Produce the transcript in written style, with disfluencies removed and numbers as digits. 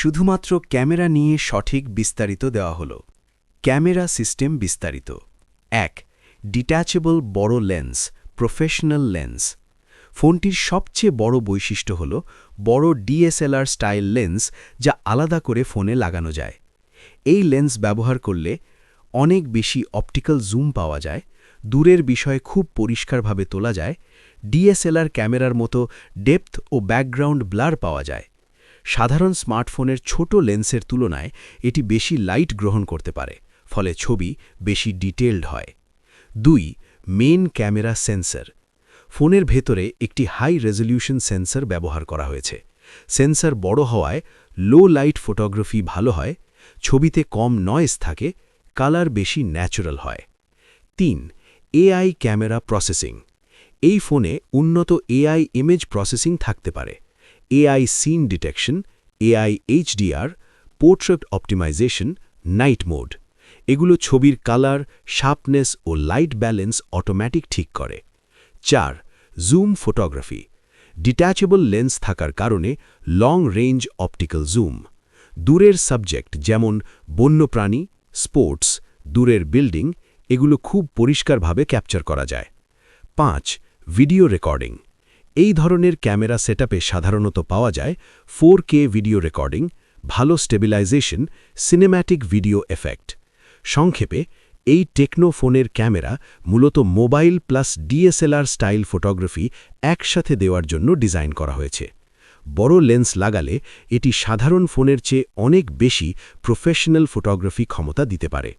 শুধুমাত্র ক্যামেরা নিয়ে সঠিক বিস্তারিত দেওয়া হলো। ক্যামেরা সিস্টেম বিস্তারিত। ১. ডিট্যাচেবল বড় লেন্স, প্রফেশনাল লেন্স। ফোনটির সবচেয়ে বড় বৈশিষ্ট্য হল বড় ডিএসএলআর স্টাইল লেন্স, যা আলাদা করে ফোনে লাগানো যায়। এই লেন্স ব্যবহার করলে অনেক বেশি অপটিক্যাল জুম পাওয়া যায়, দূরের বিষয় খুব পরিষ্কারভাবে তোলা যায়, ডিএসএলআর ক্যামেরার মতো ডেপথ ও ব্যাকগ্রাউন্ড ব্লার পাওয়া যায়। সাধারণ স্মার্টফোনের ছোট লেন্সের তুলনায় এটি বেশি লাইট গ্রহণ করতে পারে, ফলে ছবি বেশি ডিটেইলড হয়। ২. Main camera sensor. ফোনের ভেতরে একটি হাই রেজলিউশন সেন্সর ব্যবহার করা হয়েছে। সেন্সর বড় হওয়ায় লো লাইট ফটোগ্রাফি ভালো হয়, ছবিতে কম নয়েজ থাকে, কালার বেশি ন্যাচারাল হয়। ৩. AI camera processing. এই ফোনে উন্নত এআই ইমেজ প্রসেসিং থাকতে পারে। AI scene detection, AI HDR, portrait optimisation, night mode. এগুলো ছবির কালার, শার্পনেস ও লাইট ব্যালেন্স অটোম্যাটিক ঠিক করে। ৪. Zoom photography. ডিট্যাচেবল লেন্স থাকার কারণে লং রেঞ্জ অপটিক্যাল জুম। দূরের সাবজেক্ট যেমন বন্যপ্রাণী, স্পোর্টস, দূরের বিল্ডিং, এগুলো খুব পরিষ্কারভাবে ক্যাপচার করা যায়। ৫. Video recording. এই ধরনের ক্যামেরা সেটআপে সাধারণত পাওয়া যায় 4K ভিডিও রেকর্ডিং, ভালো স্টেবিলাইজেশন, সিনেম্যাটিক ভিডিও এফেক্ট। সংক্ষেপে, এই টেকনো ফোনের ক্যামেরা মূলত mobile plus DSLR style photography একসাথে দেওয়ার জন্য ডিজাইন করা হয়েছে। বড় লেন্স লাগালে এটি সাধারণ ফোনের চেয়ে অনেক বেশি প্রফেশনাল ফটোগ্রাফি ক্ষমতা দিতে পারে।